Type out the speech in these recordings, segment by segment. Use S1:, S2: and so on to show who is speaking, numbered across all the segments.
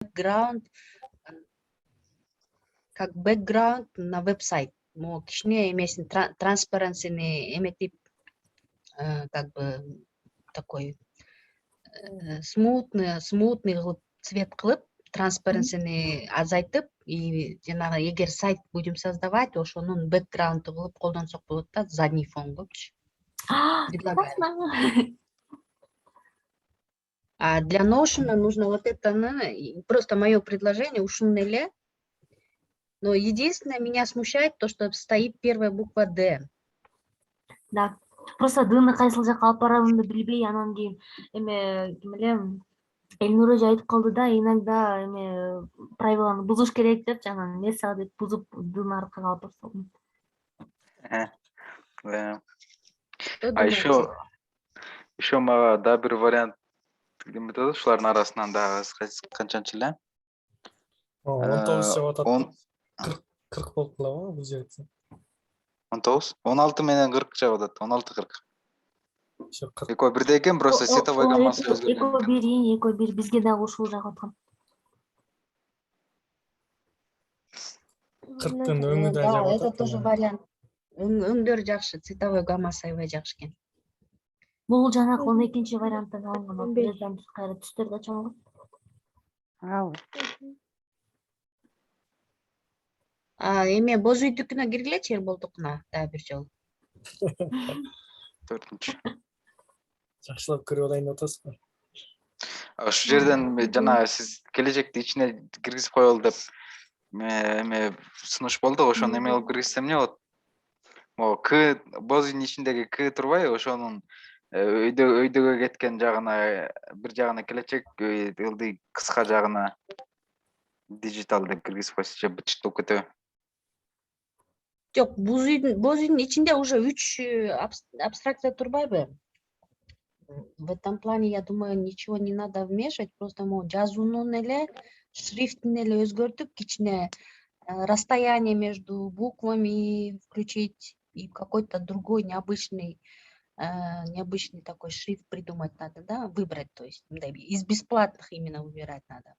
S1: бэкграунд, как бэкграунд на веб-сайт. Мо кичине эмесин транспаренсини эметип, как бы такой смутный кылып, цвет кылып, транспаренсини азайтып, и жанагы эгер сайт будем создавать, ошонун бэкграунду кылып колдонсок болот да, задний фонгочу. Предлагаю. А для Notion нужно вот это, просто мое предложение, ушун эле. Но единственное, меня смущает то, что стоит первая буква «Д».
S2: Да. Просто дыны кайсыл жакка алып барарымды билбей, анан кийин ким эле Элнура айтып калды да, иногда правиланы бузуш керек депчи, анан мен сага деп бузуп дын аркага алып барсам.
S1: Что
S3: А
S1: думаете?
S3: еще мага да бир вариант ким айтат, ушулардын арасынан дагы канчанчы эле?
S4: 19 деп атат. 40 болуп калабы бул жерде?
S3: 19? 16 менен 40 жап атат. 16-40. Экөө бирдей экен, просто световой гаммасы өзгөргөн.
S2: Экөө бир бизге дагы ушул жагып аткан.
S4: 40-тын өңү да
S1: Да,
S4: жап
S1: это
S4: атат.
S1: тоже вариант. Өңдөр жакшы, цветовой гаммасы аябай жакшы экен.
S2: Бул жанагы 12-чи варианттан алынган, президент кайра түстөр да чоңго.
S1: Эме боз үйдүкүнө киргилечи, Эрболдукуна дагы бир жолу.
S3: 4-нчү.
S4: Жакшылап көрүп алайын деп атасызбы?
S3: Ошол жерден жанагы сиз келечекти ичине киргизип коелу деп эме сунуш болду, ошону эме кылып киргизсем эмне болот? Могу К, боз үйдүн ичиндеги К турбайбы, ошонун өйдөгө кеткен жагына, бир жагына келечек, ылдый кыска жагына диджитал деп киргизип койсо же бычыт болуп кетеби?
S1: Жок, боз үйдүн ичинде уже 3 абстракция турбайбы? В этом плане, я думаю, ничего не надо вмешивать, просто жазуунун эле, шрифтин эле өзгөртүп, кичине расстояние между буквами включить и какой-то другой необычный такой шрифт придумать надо, да, выбрать, то есть из бесплатных именно выбирать надо.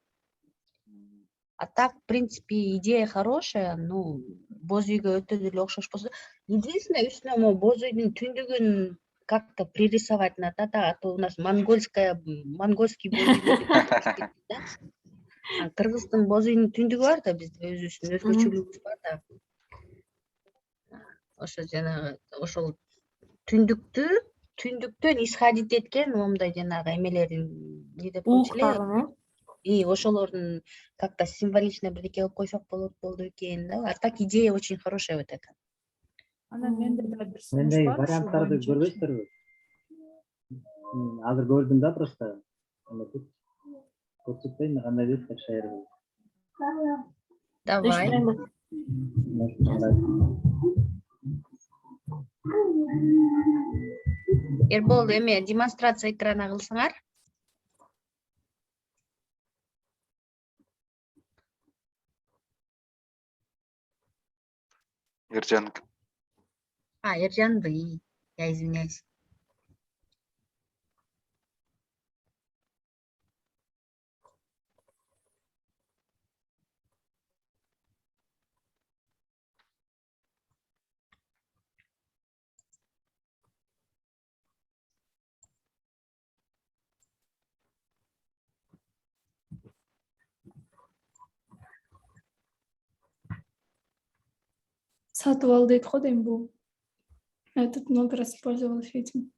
S1: А так, в принципе, идея хорошая, ну, боз үйгө өтө деле окшош болсо. Единственное, үстүнө боз үйдүн түндүгүн как-то пририсовать надо, да, а то у нас монгольский боз үй деп кетти, да. Кыргыздын боз үйүнүн түндүгү бар да, бизде өзүбүздүн өзгөчөлүгүбүз бар да. Ошо жанагы ошол түндүктөн исходить эткен момундай жанагы эмелерин эмне деп коечу эле? И ошолордун как-то символично бирдеке кылып койсок болду экен, да. А так идея очень хорошая өтө экен.
S5: Анан менде да бир сунуш
S6: Мендеги
S5: бар.
S6: варианттарды көрбөйсүзбү? Азыр көрдүм да, просто. Көрсөтпөйм, кандай деп шаярбай.
S1: Давай. Эрбол, эме демонстрация экрана кылсаңар.
S3: Эржан.
S1: Эржанбы. Я извиняюсь.
S5: Сатып ал дейт го дейм бул. Я тут много раз пользовалась этим.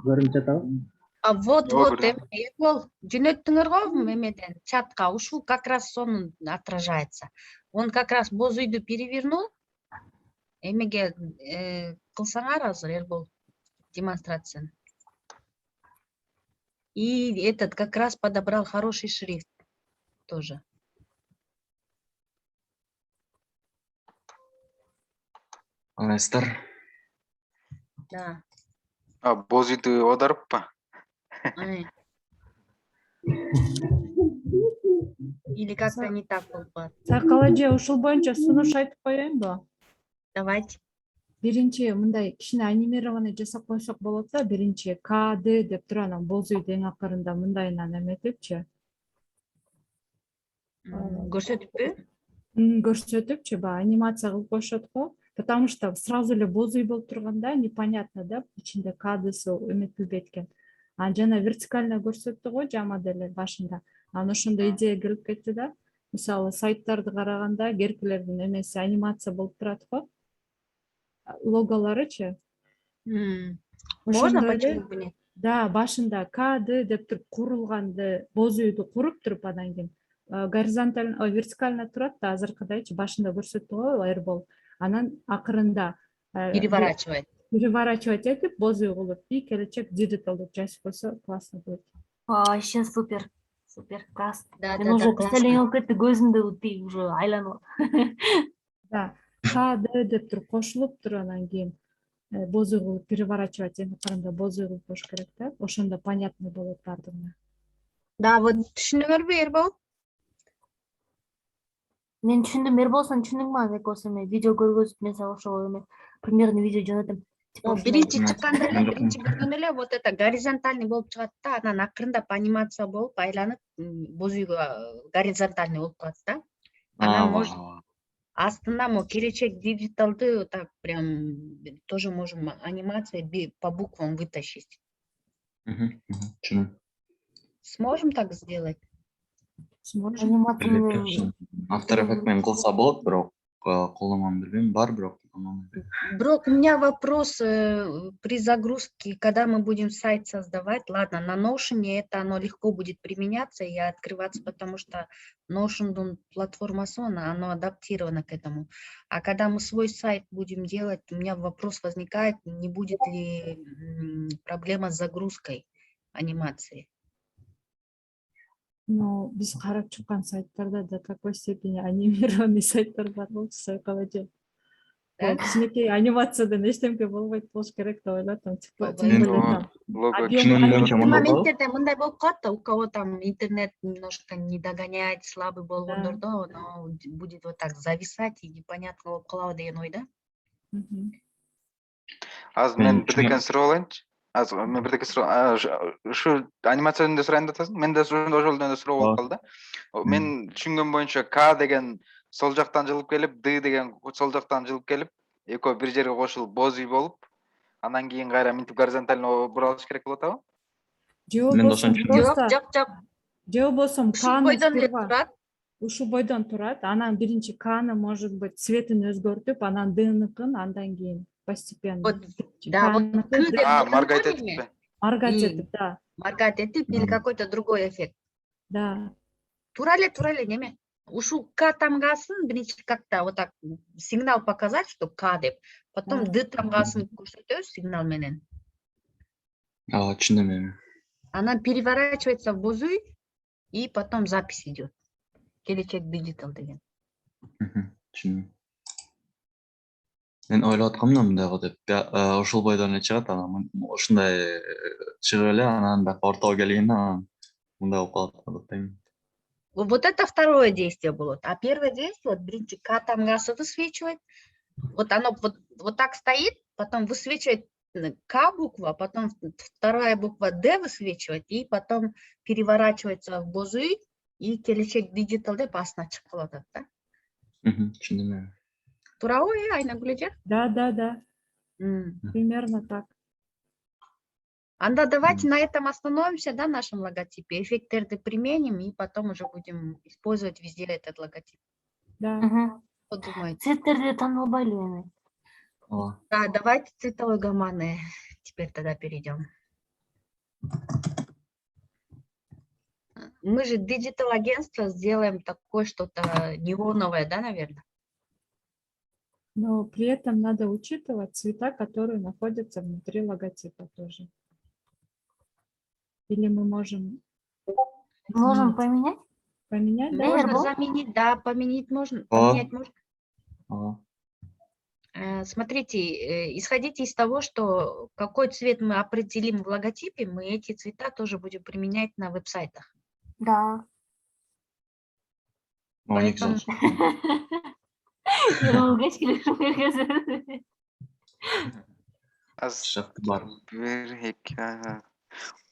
S6: Көрүнүп жатабы?
S1: Вот, Эрбол, жөнөттүңөр го эмеден, чатка. Ушул как раз сонун отражается. Он как раз боз үйдү перевернул. Эмеге кылсаңар азыр, Эрбол, демонстрацияны. И этот как раз подобрал хороший шрифт тоже.
S7: Арайсыздар.
S1: Да.
S3: Боз үйдү аударып па?
S1: Ай. Или как-то не так было.
S8: Сайкал эже ушул боюнча сунуш айтып коеюнбу?
S1: Давайте.
S8: Биринчи мындай кичине анимированный жасап койсок болот да, биринчи КД деп туруп анан боз үйдүн эң акырында мындайынан эметипчи.
S1: Көрсөтүппү?
S8: Көрсөтүпчү баягы анимация кылып коюшат го. Потому что сразу эле боз үй болуп турганда непонятно да, ичинде КДсы эметилбейт экен. Анан жана вертикально көрсөттү го жама деле башында. Анан ошондо идея кирип кетти да. Мисалы сайттарды караганда керкелердин эмеси анимация болуп турат го. Логолоручу.
S1: Можно,
S8: Ошондой эле.
S1: почему бы нет?
S8: Да, башында КД деп туруп курулганды, боз үйдү куруп туруп анан кийин горизонтально, вертикально турат да, азыркыдайчы башында көрсөттү го Эрбол. Анан акырында переворачивать этип боз үй кылып, и келечек digital деп жазып койсо классно будет.
S2: Вообще супер. Супер, класс.
S1: Да,
S2: Мен
S1: да,
S2: уже
S1: да,
S2: представление
S1: классно.
S2: болуп кетти, көзүмдө тиги уже айланып.
S8: Да, КД деп туруп кошулуп туруп анан кийин боз үй кылып переворачивать эң акырында боз үй кылып коюш керек да. Ошондо понятно болот бардыгына.
S1: Да, вот түшүнүңөрбү, Эрбол?
S2: Мен түшүндүм, Эрбол сен түшүндүңбү аны экөөсү эме видео көргөзүп мен сага ошол эме примерный видео жөнөтөм.
S1: Биринчи чыкканда эле, биринчи көргөндө эле вот это горизонтальный болуп чыгат да, анан акырындап анимация болуп айланып боз үйгө горизонтальный болуп калат да. Анан может астында могу келечек диджиталды так прям тоже можем анимация по буквам вытащить.
S7: Чын.
S1: Сможем так сделать?
S8: Сможем.
S7: After Effects менен кылса болот, бирок колдонгонун билбейм, бар бирок.
S1: Брок, у меня вопрос при загрузке, когда мы будем сайт создавать, ладно, на Notion это оно легко будет применяться и открываться, потому что Notion платформа Sona, оно адаптировано к этому. А когда мы свой сайт будем делать, у меня вопрос возникает, не будет ли проблема с загрузкой анимации.
S8: Ну, биз карап чыккан сайттарда до такой степени анимированный сайттар бар болчу, Сайкал эже. Кичинекей анимациядан эчтеке болбойт болуш керек деп ойлоп атам.
S1: Моменттерде мындай болуп калат да, у кого там интернет немножко не догоняет, слабый болгондордо, оно будет вот так зависать и непонятно болуп калабы деген ойда.
S3: Азыр мен бирдеке сурап алайынчы. Азыр мен бирдеке сурап, ушу анимация жөнүндө сурайын деп атасың. Мен да ошол жөнүндө суроо болуп калды. Мен түшүнгөн боюнча К деген сол жактан жылып келип, Д деген сол жактан жылып келип, экөө бир жерге кошулуп боз үй болуп, анан кийин кайра минтип горизонтально буралыш керек болот абы?
S8: Же болбосо Кны сперва ушул бойдон турат, анан биринчи Кны может быть цветин өзгөртүп, анан Дныкын андан кийин постепенно.
S1: Да, вот
S3: моргать этип.
S8: Моргать этип, да.
S1: Моргать этип или какой-то другой эффект.
S8: Да.
S1: Тура эле неме? Ушул К тамгасын биринчи как-то вот так сигнал показать, что К деп. Потом Д тамгасын көрсөтөбүз сигнал менен.
S7: Түшүндүм эми.
S1: Она переворачивается в боз үй, и потом запись идет. Келечек диджитал деген.
S7: Түшүндүм. Мен ойлоп аткам мындай деп, ушул бойдон эле чыгат, анан ушундай чыгып эле, анан бак ортого келгенде анан мындай болуп калат деп атпаймынбы.
S1: Вот это второе действие было. А первое действие, биринчи К тамгасы высвечивает. Вот оно вот так стоит, потом высвечивает К буква, потом вторая буква Д высвечивает, и потом переворачивается в боз үй, и келечек диджитал деп астына чыгып калат да?
S7: Түшүндүм эми.
S1: Туурабы, Айнагүл эже?
S8: Да. Примерно так.
S1: Анда давайте на этом остановимся, да, нашем логотипе. Эффектеры применим, и потом уже будем использовать везде этот логотип.
S8: Да.
S1: Что думаете?
S2: Цветтерди танылбайлы эми.
S1: Да, давайте цветовой гамманы теперь тогда перейдем. Мы же диджитал агентство сделаем такое что-то неоновое, да, наверное?
S8: Но при этом надо учитывать цвета, которые находятся внутри логотипа тоже. Или мы можем...
S2: Можем поменять?
S8: Поменять?
S1: Можно заменить, да, поменять можно. Поменять можно. Смотрите, исходите из того, что какой цвет мы определим в логотипе, мы эти цвета тоже будем применять на веб-сайтах.
S2: Да.
S7: Поэтому... Шахты бар.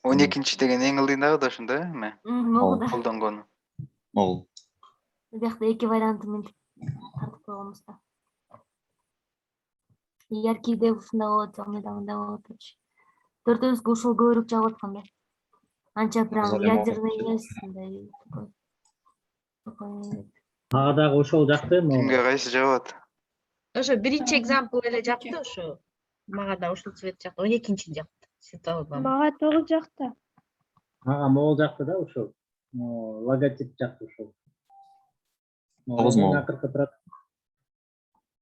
S3: 12 деген эң ылдыйындагы да ошондо эме колдонгону.
S7: Ол.
S2: Биякта эки вариантымен тартып койгонбуз да. Яркийде ушундай болот, темныйда мындай болот депчи. Төртөөбүзгө ушул көбүрөөк жагып аткан да. Анча прям
S7: Азыр эми
S2: ядерный
S7: окуп
S2: эмес, мындай.
S6: Мага дагы ошол жакты,
S3: Кимге кайсы жагат?
S1: Ошо биринчи экзампл эле
S5: Окей.
S1: жакты ошо. Мага да ушул цвет жакты. 12-чи жакты. Световой бам.
S5: Мага тогуз жакта.
S6: мага могул жакты да ошол. Логотип жакты ошол.
S7: Тогуз могул.
S6: Акыркы турат.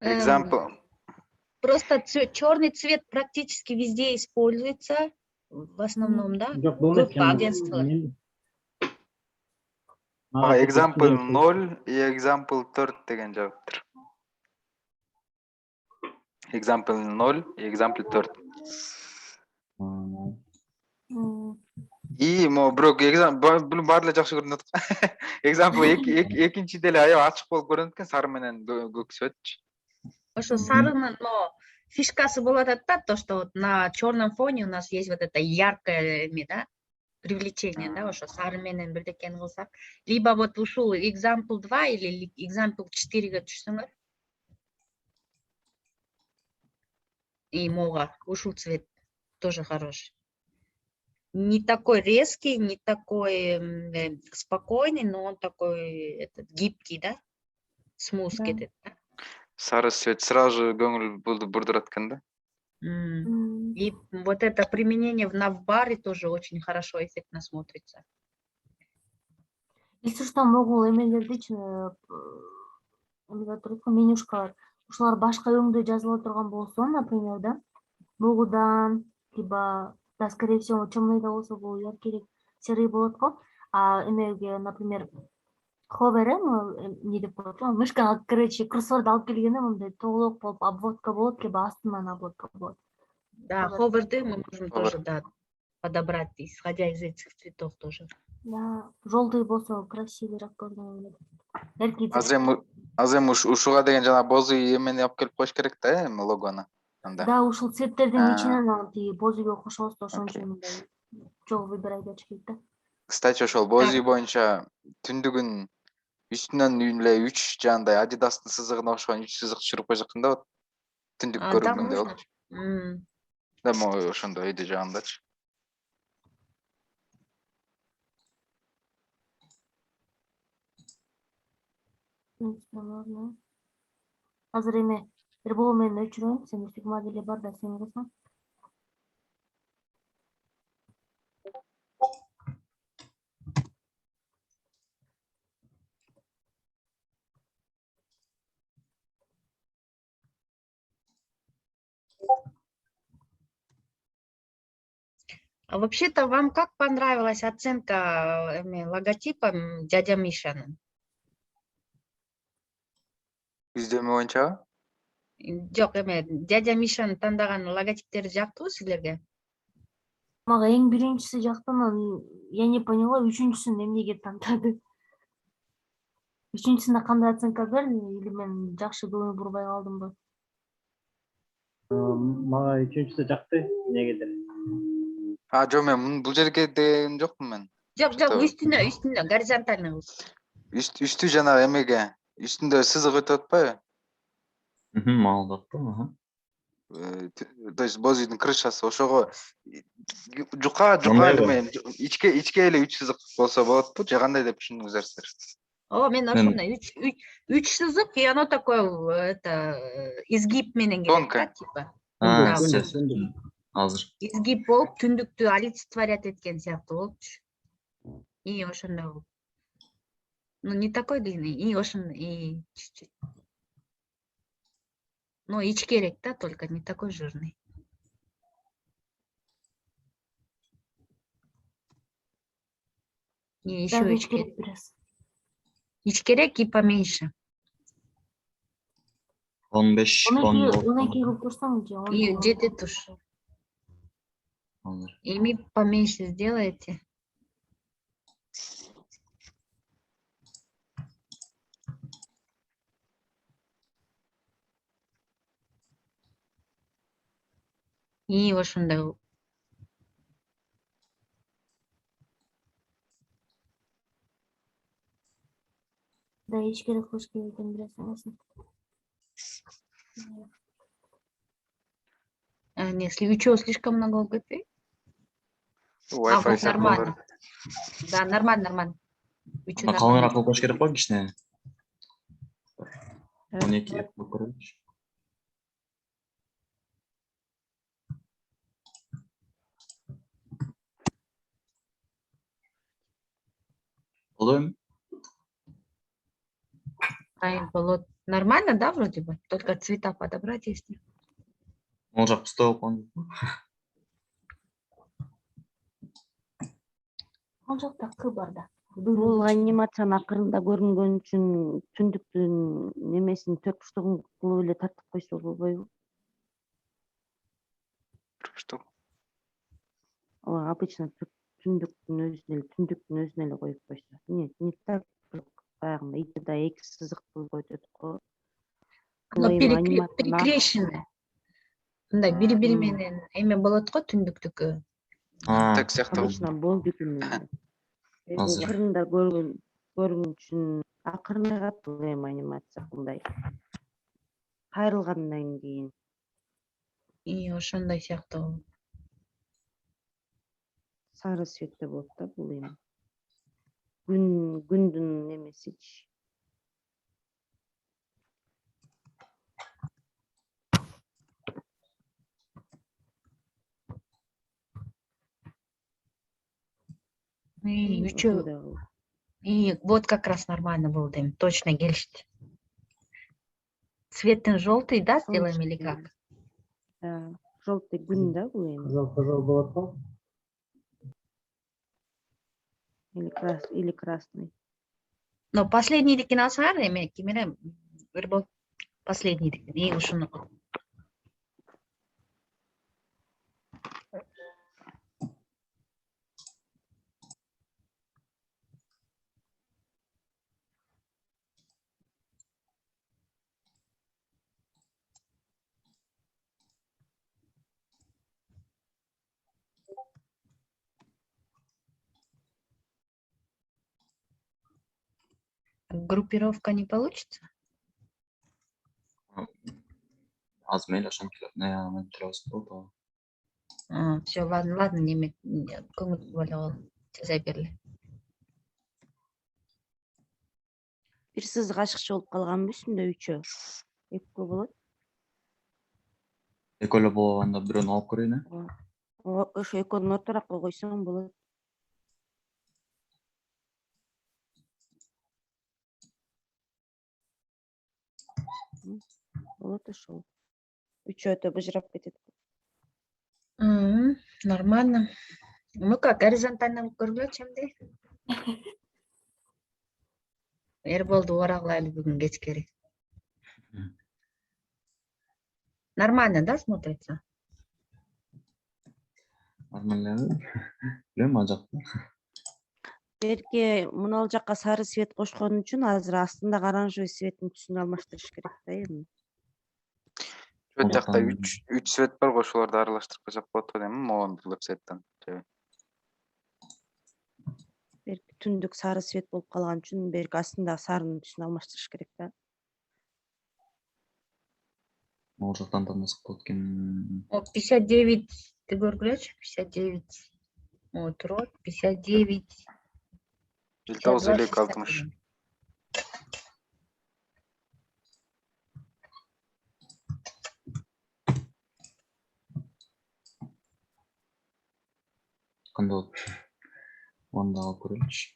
S3: Экзампл.
S1: Просто черный цвет практически везде используется, в основном, да?
S6: Жок, болмойт.
S1: Көп агентстволар.
S3: Экзампл 0 и экзампл 4 деген жагыптыр. Экзампл 0 и экзампл 4. И бирок буну баары эле жакшы көрүнөт. Экзампл экинчиде эле аябай ачык болуп көрүнөт экен, сары менен көк цветчи.
S1: Ошо сарынын, но фишкасы болот да, то, что вот на черном фоне у нас есть вот это яркое, да, привлечение, да, ошо сары менен бирдекени кылсак. Либо вот ушул example 2 или example 4ге түшсөңөр. И мога ушул цвет тоже хороший. Не такой резкий, не такой спокойный, но он такой гибкий, да, смузкий.
S5: Да.
S1: Да?
S3: Сары цвет сразу көңүл бурдурат экен да.
S1: И вот это применение в навбаре тоже очень хорошо, эффектно смотрится.
S2: Если что, могул эмелердичи менюшкалар. Ушулар башка өңдө жазыла турган болсо, например, да, могудан, либо, да, скорее всего, темный да болсо, бул яркирээк серый болот го. А эмеге, например, ховер, не деп коет, мышкага, короче, курсорду алып келгенде мындай тоголок болуп обводка болот, либо астынан обводка болот.
S1: Да, ховерды мы можем тоже, да, подобрать, исходя из этих цветов тоже.
S2: Да, желтый болсо красивыйраак көрүнөт. Яркий цвет.
S3: Азыр эми ушуга деген жана бозый эмени алып келип коюш керек да, эми логону.
S2: Да, ушул цветтердин ичинен тиги бозүйгө кошобуз да, ошон үчүн мындай жол выбирать этиш керек да.
S3: Кстати, ошол бозүй боюнча түндүгүн үстүнөн эле 3 жандай Адидастын сызыгына окшогон 3 сызык түшүрүп койсоң да, түндүк
S1: Да,
S3: көрүнгөндөй
S1: можно.
S3: болчу. Да, могу ошондой өйдө жагындачы.
S2: Азыр эме Эрбол менен өчүрөйүн, сен үстүк модели бар да, сен кылсаң.
S1: А вообще-то вам как понравилась оценка логотипа дядя Мишаны?
S3: Издөөмө боюнча?
S1: Жок, дядя Мишаны тандаган логотиптери жактыбы силерге?
S2: Мага эң биринчиси жакты, я не поняла, үчүнчүсүн эмнеге тантады. Үчүнчүсүнө кандай оценка бердиң, или мен жакшы көңүл бурбай калдымбы?
S6: Мага үчүнчүсү жакты, эмнегедир.
S3: Жок, мен бул жерге деген жокмун мен.
S1: Жок, үстүнө, горизонтально.
S3: Үстү жана эмеге, үстүндө сызык өтүп атпайбы?
S7: Маалдаттым.
S3: То есть бозүйдүн крышасы ошого жука эме ичке эле 3 сызык болсо болотпу, же кандай деп түшүндүңүздөр силер?
S1: Мен ошондой 3 сызык, и оно такое, изгиб менен келет, да, типа.
S7: Азыр.
S1: Изгиб болуп, түндүктү олицетворять эткен сыяктуу болчу. И ошондой болуп. Ну, не такой длинный, и ошондой, и чуть-чуть. Ну, ичкерээк, да, только не такой жирный. И еще ичкерээк и поменьше.
S7: 15,
S2: 12 кылып турсаңчы.
S1: И жетет уж. Ими поменьше сделайте. И ошондой.
S2: Да, эч керек кылыш керек экен бир нерсени.
S1: Если үчөө слишком много болуп кетпейби?
S3: Wi-Fi
S1: вот
S3: сыяктуу
S1: нормально.
S3: болор.
S1: Да, нормально. Үчөө
S7: Анда
S1: нормально.
S7: калыңыраак кылып коюш керек го кичине. 12 болуп көрөчү. Болду эми?
S1: Болот. Нормально, да, вроде бы? Только цвета подобрать, если.
S7: Могул жак пустой болуп калды.
S2: Ал жакта К бар да.
S9: Бул анимациянын акырында көрүнгөн үчүн түндүктүн немесин төрт бурчтугун кылып эле тартып койсо болбойбу?
S3: Что?
S9: Ооба, обычно түндүктүн өзүнө эле коюп койсо. Не так, баягындай ИТда эки сызык кылып коет го.
S1: Но перекрещенный. Мындай бири-бири менен эме болот го түндүктүкү.
S3: Так сыяктуу.
S9: Обычно болду күнү.
S7: Азыр.
S9: Акырында көргөн үчүн акырында каттуу эми анимация мындай. Кайрылгандан кийин.
S1: И ошондой сыяктуу.
S9: Сары цветте болот да бул эми. Күндүн немесичи.
S1: Үчөө. И вот как раз нормально было, точно келишти. Цветин желтый, да, сделаем или как?
S9: Да, желтый күн да бул эми.
S6: Кызыл болот го.
S9: Или красный.
S1: Но последнийдикин алсаңар эме кимире бир болуп последнийдикин. И ушуну. Группировка не получится?
S7: Аз мейлі ошентип келет. Аны бирөөбүз болду.
S1: Все, ладно, неме көңүл бөлө ал. Жаза берле.
S9: Бир сызык ашыкчы болуп калганбы үстүндө үчөө? Экөө болот.
S7: Экөө эле болгондо бирөөнү алып көрөйүн э.
S9: Ошо экөөнүн ортуракка койсоң болот. Болот ошол. Үчөө өтө быжырап кетет.
S1: Нормально. Ну как, горизонтально көргүлөчү эмне? Эрболду орагылайлы бүгүн кечкери. Нормально, да, смотрится?
S7: Нормально. Билем ал жакта.
S9: Берке мына ал жакка сары свет кошкон үчүн азыр астында оранжевый цветтин түсүн алмаштырыш керек да эми.
S3: Жок жакта 3 цвет бар го, ошолорду аралаштырып койсок болот го дейм, могул цветтен.
S9: Берки түндүк сары свет болуп калган үчүн берки астында сарынын түсүн алмаштырыш керек да.
S7: Могул жактан тандасак болот экен.
S1: 59 көргүлөчү, 59. Турот, 59.
S3: 59, 60.
S7: Кандай болот? Анда алып көрөлүчү.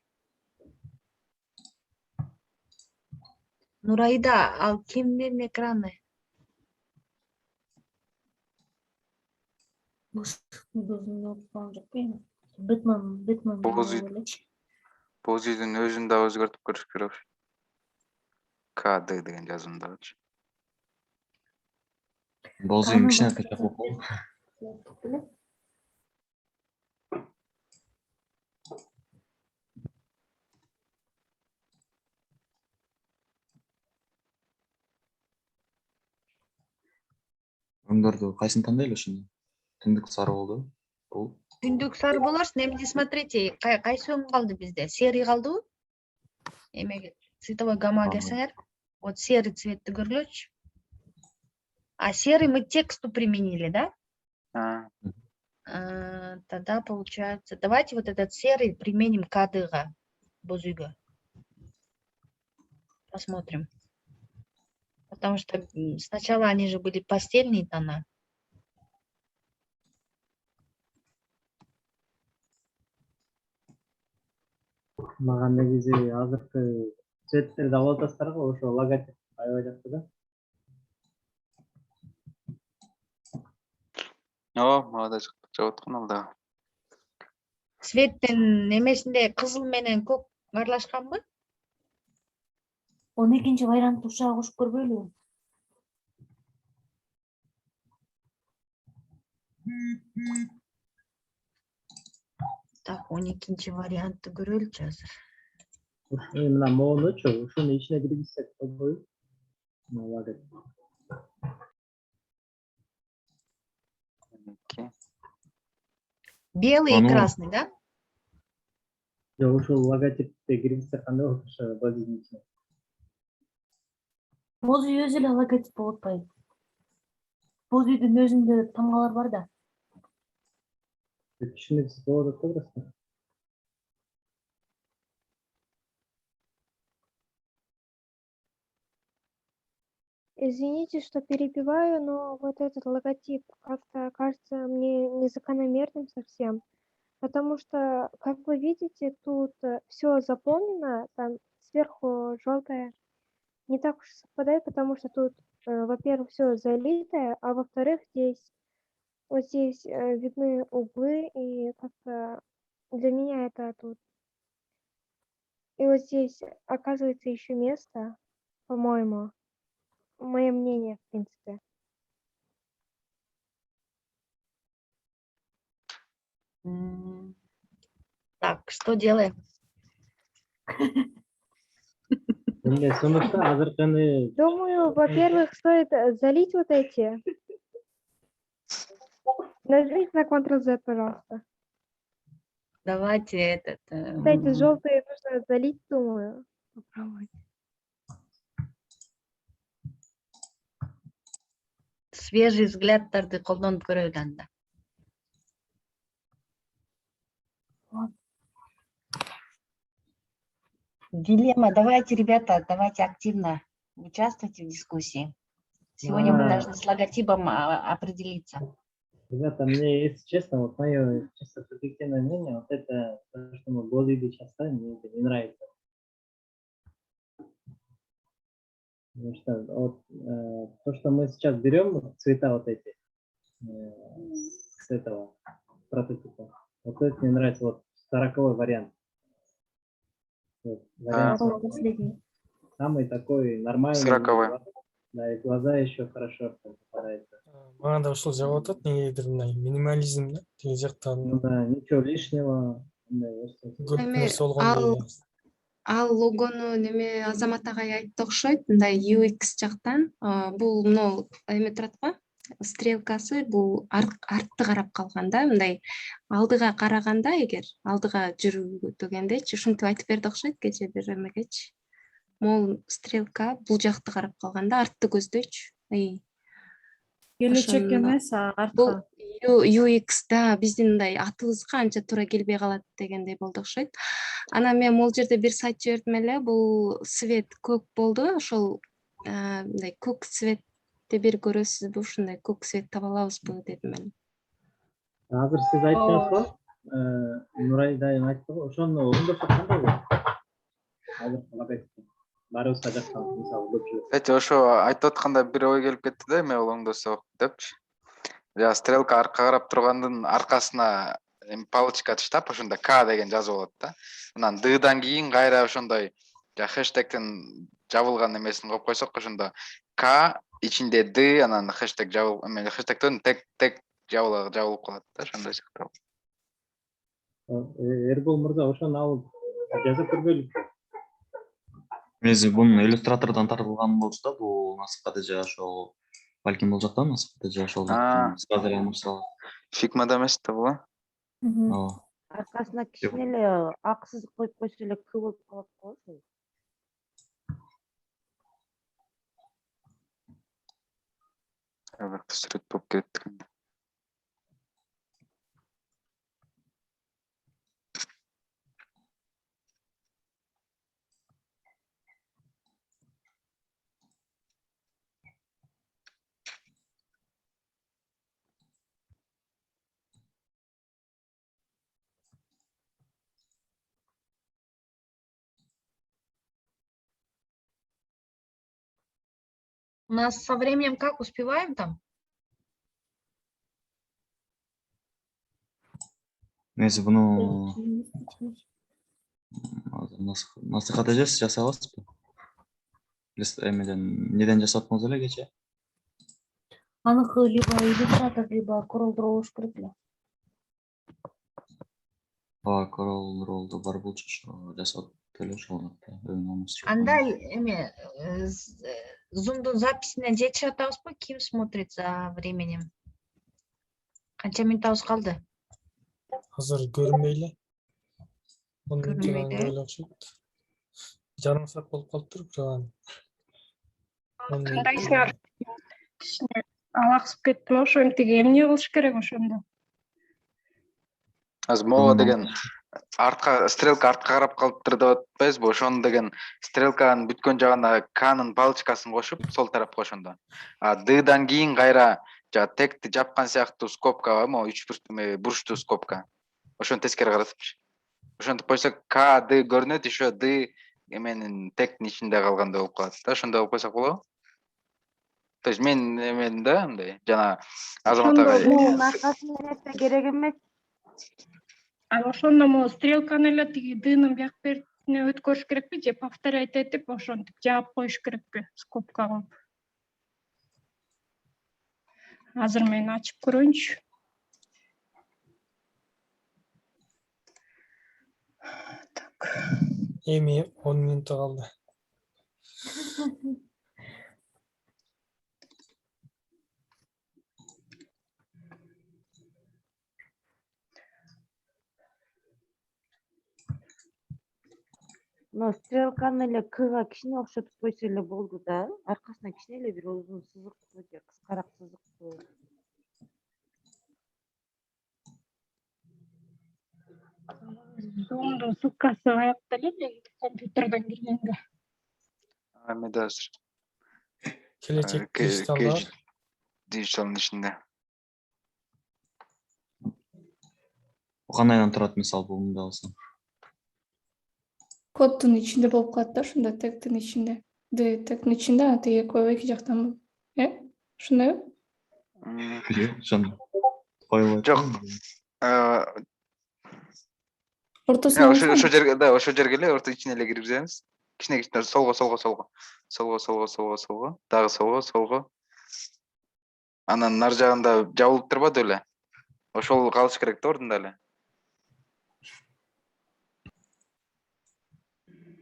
S1: Нурайда, ал кимдин экраны?
S2: Бэтмен.
S3: Боз үйдүн өзүн да өзгөртүп көрүш керек. КД деген жазуун дагычы.
S7: Бозуйдун кичине кычак болуп калды. Рөңдөрдү кайсын тандайлы ошондо? Түндүк сары болду. Бул
S1: Түндүк сары болорсун. Эмне смотрите, кайсы өң калды бизде? Серый калдыбы? Эмеге цветовой гаммага келсеңер, вот серый цветти көргүлөчү. А серый мы тексту применили, да? Тогда получается, давайте вот этот серый применим к адыга, бозуйга. Посмотрим. Потому что сначала они же были постельные тона.
S6: Мага негизи азыркы цветтерди алып атасыздар го, ошо логотип аябай жакты да.
S3: Мага да жагат аткан ал дагы.
S1: Цветтин немесинде кызыл менен көк аралашканбы?
S2: 12 вариантты ушуга кошуп көрбөйлүбү?
S1: Так, 12 вариантты көрөлүчү азыр.
S6: Мына моунучу ушуну ичине киргизсек болбойбу? Логотип.
S1: Белый и красный, да?
S6: Жок, ушул логотипти киргизсек кандай болот ошо бозуйдун ичине?
S2: Бозуй өзү эле логотип болуп атпайбы? Бозуйдун өзүндө тамгалар бар да.
S6: Түшүнүксүз болуп атат да просто.
S10: Извините, что перебиваю, но вот этот логотип как-то кажется мне незакономерным совсем. Потому что, как вы видите, тут все заполнено, там сверху желтое. Не так уж совпадает, потому что тут, во-первых, все залитое, а во-вторых, вот здесь видны углы, и как-то для меня это тут. И вот здесь оказывается еще место, по-моему. Мое мнение, в принципе.
S1: Так, что делаем?
S6: Эмне сунушта азыркыны
S10: Думаю, во-первых, стоит залить вот эти. Нажмите на Ctrl-Z, пожалуйста.
S1: Давайте этот...
S10: Кстати, желтые нужно залить, думаю. Попробуйте.
S1: свежий взглядтарды колдонуп көрөлү анда. Дилемма. Давайте, ребята, давайте активно участвуйте в дискуссии. Сегодня мы должны с логотипом определиться.
S6: Ребята, мне, если честно, вот мое чисто субъективное мнение, вот это, то, что мы бозуйду сейчас ставим, мне это не нравится. Потому что вот, то, что мы сейчас берем, цвета вот эти, с этого прототипа, вот это мне нравится, вот 40-й вариант. Вот, вариант самый такой нормальный.
S3: 40-й.
S6: Да, и глаза еще хорошо попадаются.
S4: Мага да ушул жагып атат, негедир мындай минимализм тиги жактан.
S6: Ну да, ничего лишнего.
S4: Көп нерсе болгондой.
S11: Ал логону неме Азамат агай айтты окшойт, мындай UX жактан. Бул мына эме турат го, стрелкасы бул артты карап калган да, мындай алдыга караганда, эгер алдыга жүрүү дегендейчи, ушинтип айтып берди окшойт кечээ бир эмегечи. Мол стрелка бул жакты карап калганда артты көздөйчү.
S8: Келечек эмес, артка.
S11: Бул UX да биздин мындай атыбызга анча туура келбей калат дегендей болду окшойт. Анан мен могул жерде бир сайт жибердим эле, бул цвет көк болду, ошол мындай көк цветти бир көрөсүзбү, ушундай көк цвет таба алабызбы дедим эле.
S6: Азыр сиз айттыңыз го, Нурай дайым айтты го, ошону оңдошо кандай болот? Азыр логотип барыбызга жаккан, мисалы көпчүлүк.
S3: Ошо айтып атканда бир ой келип кетти да, эме оңдосок депчи. Жана стрелка арка карап тургандын аркасына палочка таштап, ошондо К деген жазып алат да. Анан Ддан кийин кайра ошондой хэштегтин жабылган эмесин коюп койсок, ошондо К ичинде д анан хэштег жабылып эме хэштегден тег жабылып калат да ошондой сыяктуу.
S6: Эрбол мырза ошону алып жазып көргүлүк.
S7: Мези бунун иллюстратордон тартылган болчу да, бул насыкка же ошол балким бул жактан насыкка же ошол жактан азыр алмаштыралат.
S3: Фигмада эмес да бул.
S7: Ооба.
S9: Аркасына кичине эле ак сызык коюп койсо эле к болуп калат го ошол.
S3: Сүрөт болуп кетти.
S1: У нас со временем как, успеваем там?
S7: Мези буну насыкка жасай аласызбы? Эмеден неден жасаттыңыз эле кече?
S2: Аныкы либо иллюстратор, либо Corel Draw болуш керек эле.
S7: Ооба, Corel Draw'да бар болчу, ошо жасап эле ошол
S1: Андай эме зумдун записине жетишип атабызбы? Ким смотрит за временем? Канча минутубуз калды?
S4: Азыр көрүнбөй эле. 10
S1: Көрүнбөй
S4: минуттан
S1: эле.
S4: эле окшойт. Жарым саат болуп калыптыр бирок.
S5: Кандайсыңар? Кичине алаксып кеттим, ошентип эмне кылыш керек ошондо?
S3: Азыр могу деген артка стрелка артка карап калыптыр деп атпайбызбы? Ошону деген стрелканын бүткөн жагына К'нын палочкасын кошуп, сол тарапка ошондо. А D'дан кийин кайра жана тегти жапкан сыяктуу скобка бар, могу 3 бурчтуу скобка. Ошону тескери каратыпчы. Ошентип койсок К, Д көрүнөт, еще Д эменин тегтин ичинде калгандай болуп калат да. Ошондой кылып койсок болобу? То есть мен эмен да андай жана Азамат ага.
S9: Бунун аркасына нерсе керек эмес.
S5: Ошондо могу стрелканы эле тиги дынын бияк бертине өткөрүш керекпи же повторять этип ошентип жаап коюш керекпи скобка кылып? Азыр мен ачып көрөйүнчү. Так.
S4: Эми 10 минут калды.
S9: Но стрелканы эле Кга кичине окшотуп койсо эле болду да. Аркасына кичине эле бир узун сызыктуу же кыскараак сызыктуу.
S5: Зумдун ссылкасы аякта эле компьютерден киргенде.
S3: Эмеде азыр.
S4: Келечек диджиталдар.
S3: Диджиталдын ичинде.
S7: Кандайдан турат мисалы бул мындай алсам?
S5: Коддун ичинде болуп калат да, ошондо тегтин ичинде. Тегтин ичинде, а тиги эки жактан. Ошондойбу?
S7: Ошондой. Коюлат.
S3: Жок.
S5: Ортосуна
S3: Ошо жерге, да, ошо жерге эле орто ичине эле киргизебиз. Кичине солго. Дагы солго. Анан нар жагында жабылып турбады эле. Ошол калыш керек да ордунда эле.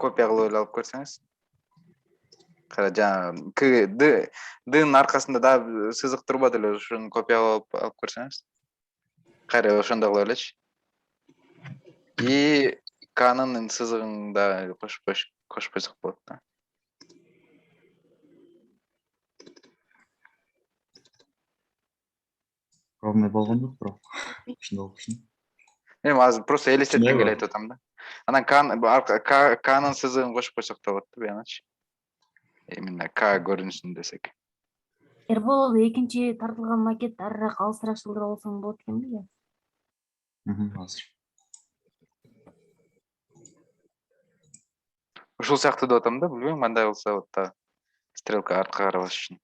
S3: Копия кылып эле алып көрсөңүз. Кара жана К, Днын аркасында дагы сызык турбады эле, ошону копиялап алып көрсөңүз. Кайра ошондой кылып элечи. И К'нын сызыгын да кошуп койсок болот да.
S7: Ровный болгон жок бирок. Ушундай болчу.
S3: Эми азыр просто элестеткенге эле айтып атам да. Анан К'нын сызыгын кошуп койсок да болот да буяначы. Именно К көрүнсүн десек.
S2: Эрбол экинчи тартылган макет арыраак алысыраак жылдыр болсоң болот экенби же?
S7: Азыр.
S3: Ушул сыяктуу деп атам да, билбейм кандай кылса болот да. Стрелка артка карабаш үчүн.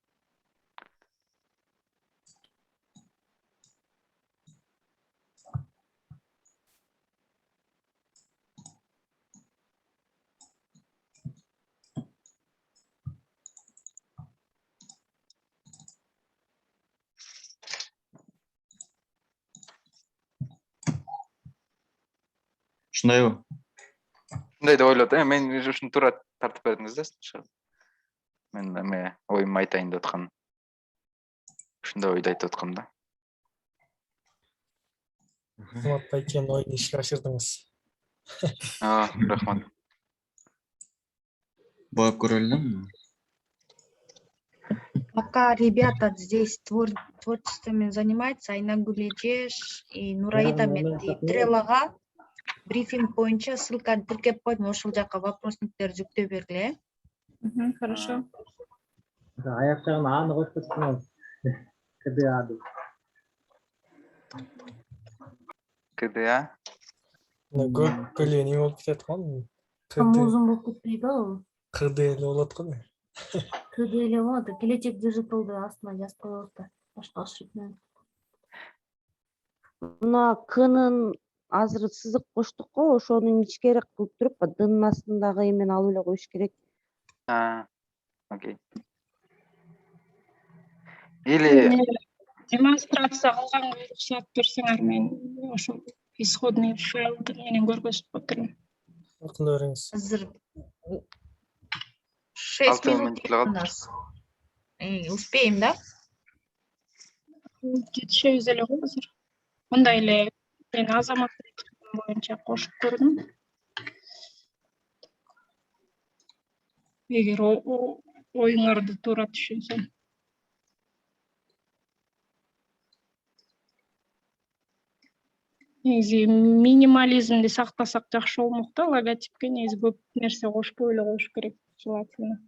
S7: Ушундайбы?
S3: Мындай деп ойлоп атам. Мен ушуну туура тартып бердиңиз да. Мен эме оюмду айтайын деп аткам. Ушундай ойду айтып аткам да.
S4: Азаматбай экен ойду ишке ашырдыңыз.
S3: Рахмат.
S7: Боеп көрөлү да.
S1: Пока ребята здесь творчеством занимаются, Айнагүл Эжеш и Нураида мен Трелага брифинг боюнча ссылканы тиркеп койдум, ошол жака вопросниктер жүктөй бергиле.
S8: Хорошо.
S6: Аяк жагына аны коюп койсоңуз. КДА деп.
S3: КДА?
S4: Көп эле не болуп кетет го.
S2: Там узун болуп кетпейби ал?
S4: КД эле болот го.
S2: КД эле болот. Келечек дижиталды астына жазып коебуз да. Башка оширик менен.
S9: Мына Кнын азыр сызык коштук го, ошону ичкерээк кылып туруп, Днын астындагы эмени алып эле коюш керек.
S3: Окей. Или
S5: демонстрация кылганга уруксат берсеңер, мен ошол исходный файлды менен көргөзүп отурмун.
S4: Акылы бериңиз.
S1: Азыр 6 минут у нас. Успеем, да?
S5: Жетишебиз эле го азыр. Мындай эле мен Азамат боюнча кошуп көрдүм. Эгер оюңарды туура түшүнсөм. Негизи минимализмди сактасак жакшы болмок да, логотипке негизи көп нерсе кошпой эле коюш керек, желательно.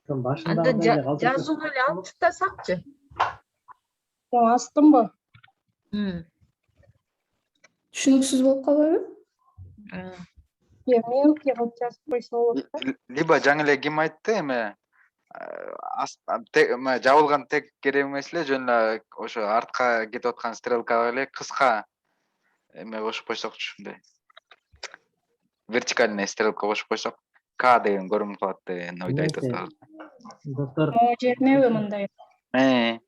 S1: Анда жазууну эле алып таштасакчы.
S5: Астынбы?
S10: Түшүнүксүз болуп калбайбы?
S5: Мелкий кылып жазып койсо болот да.
S3: либо жаңы эле ким айтты эме жабылган тег керек эмес эле, жөн эле ошо артка кетип аткан стрелкага эле кыска эме кошуп койсокчу, мындай вертикальный стрелка кошуп койсок, К деген көрүнүп калат деген ойду айтып атабыз.
S6: Достор,
S5: Могу жеринеби мындай?
S6: эч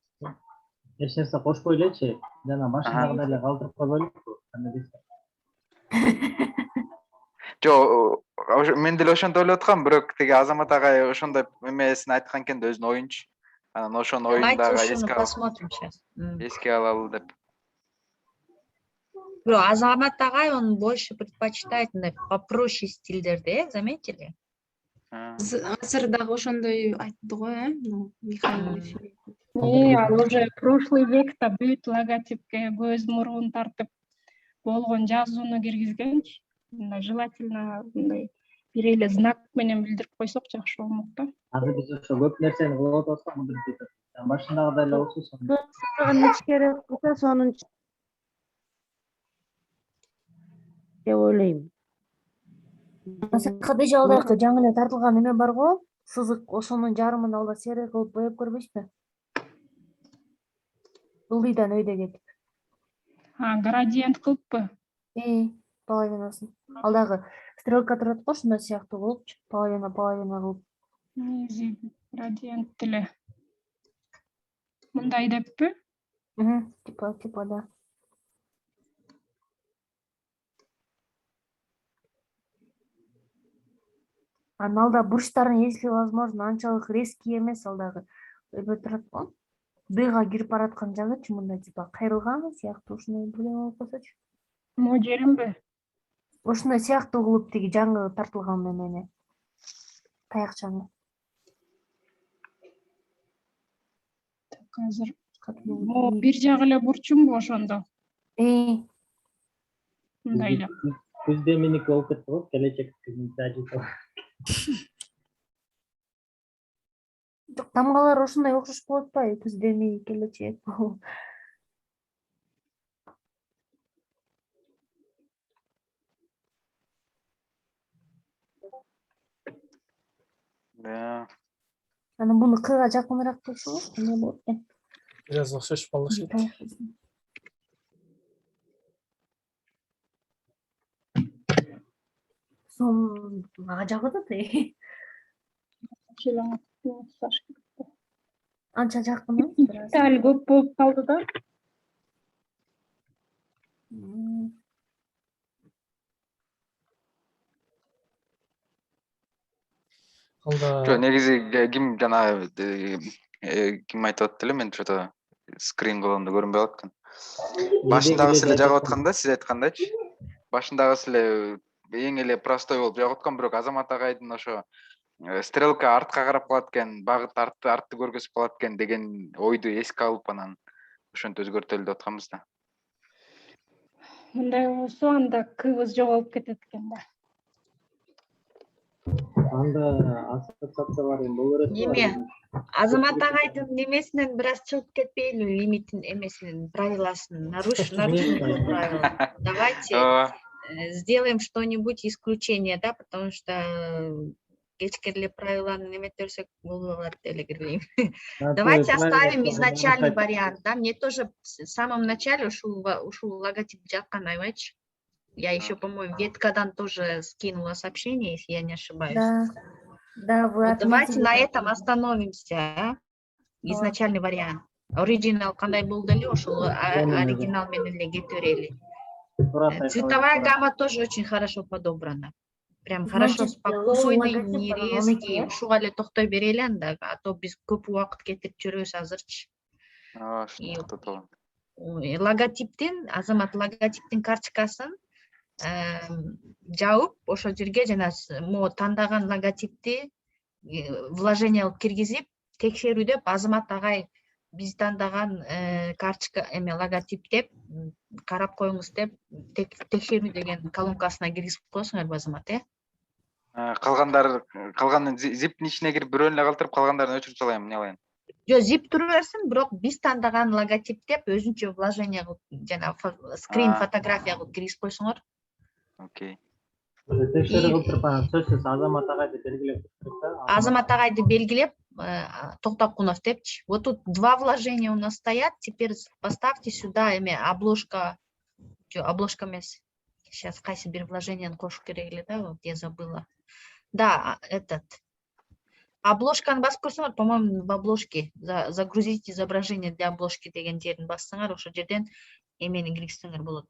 S6: нерсе кошпой элечи, жана башындагыдай эле калтырып койбойлуппу? Кандай дейсиз?
S3: Жок, мен деле ошентип ойлоп аткам, бирок тиги Азамат агай ошондой эмесин айткан экен да, өзүнүн оюнчу. Анан ошону оюндагы
S1: Посмотрим сейчас.
S3: эске алалы деп.
S1: Бирок Азамат агай он больше предпочитает попроще стилдерди, заметили?
S11: Азыр дагы ошондой айтты го, Михаил.
S5: Ал уже прошлый векте бүт логотипке көз мурун тартып болгон жазууну киргизгенчи. Желательно мындай бир эле знак менен билдирип койсок жакшы болмок да.
S6: Азыр биз ошо көп нерсени кылып атабыз, мындырып кетет. Башындагыдай эле болсо сонун.
S9: Ичкерээк кылса сонун деп ойлойм.
S2: Кадыжа алдайкы жаңы эле тартылган эме бар го, сызык, ошонун жарымын алда серек кылып боеп көрбөйсүзбү? Ылдыйдан өйдө кетип.
S5: Градиент кылыппы?
S2: Половинасын. Алдагы стрелка турат го, ушундай сыяктуу кылыпчы, половина кылып.
S5: Негизи градиент эле. Мындай деппи?
S2: Типа да. Алда бурчтарын, если возможно, анчалык резкий эмес, алдагы эме турат го. Дга кирип бараткан жагычы мындай типа кайрылган сыяктуу, ушундай проблема болуп калсачы.
S5: Могу жеринби?
S2: Ушундай сыяктуу кылып тиги жаңы тартылган эмени. Таякчаны.
S5: Азыр бир жагы эле бурчумбу ошондо? Мындай эле.
S6: Күздө меники болуп кетти го, келечектики дажитал.
S2: Жок, тамгалар ошондой окшош болуп атпайбы? Күздө меники келечек. Анан буну Кга жакыныраак койсоңуз, эмне болот экен?
S4: Biraz окшош болушу керек.
S2: Сон ага жагы да анча жакын эмес.
S5: Деталь көп болуп калды да.
S3: Жо, негизи ким жана ким айтып атты эле, мен что-то скрин кылганда көрүнбөй калат экен. Башындагысы эле жагып атканда, сиз айткандачы. Башындагысы эле эң эле простой болуп жагып аткан, бирок Азамат агайдын ошо стрелка артка карап калат экен, багыт артты көргөзүп калат экен деген ойду эске алып анан ошентип өзгөртөлү деп атканбыз да.
S5: Мындай болсо анда кыбыз жоголуп кетет экен да.
S6: Анда ассоциациялар эми боло берет.
S1: Неме? Азамат агайдын немесинен бир аз чыгып кетпейлиби, лимитин эмесинин, правиласын нарушили правила. Давайте сделаем что-нибудь исключение, да, потому что кечке эле правиланы неметтерсек болбой калат деле кирбейм. Давайте оставим изначальный вариант, да. Мне тоже в самом начале ушул логотип жаккан, айбайчы. Я еще, по-моему, веткадан тоже скинула сообщение, если я не ошибаюсь.
S2: Да, вы
S1: Вот давайте
S2: отметили.
S1: на этом остановимся. А? Изначальный вариант. Оригинал кандай болду эле, ошол оригинал менен эле кете берели. Цветовая гамма тоже очень хорошо подобрана. Прям хорошо, спокойный, не резкий. Ушуга эле токтой берели анда, а то биз көп убакыт кетирип жүрөбүз азырчы. Логотиптин, Азамат логотиптин карточкасын жабып, ошол жерге жана могу тандаган логотипти вложение кылып киргизип, текшерүү деп Азамат агай биз тандаган карточка логотип деп карап коюңуз деп текшерүү деген колонкасына киргизип коесуңарбы, Азамат,
S3: Калгандын зиптин ичине кирип бирөөнү эле калтырып, калгандарын өчүрүп салайын, эмне кылайын?
S1: Жок, зип тура берсин, бирок биз тандаган логотип деп өзүнчө вложение кылып жана скрин фотография кылып киргизип койсоңор.
S3: Окей.
S6: Текшерүү кылып туруп анан сөзсүз Азамат агайды белгилеп туруп да.
S1: Азамат агайды белгилеп, Токтокунов депчи. Вот тут два вложения у нас стоят. Теперь поставьте сюда обложка. Обложка эмес. Сейчас кайсы бир вложениени кошуп керек эле да, вот я забыла. Да, этот. Обложканы басып көрсөңөр, по-моему, в обложке загрузить изображение для обложки деген жерин бассаңар, ошол жерден эмени киргизсеңер болот.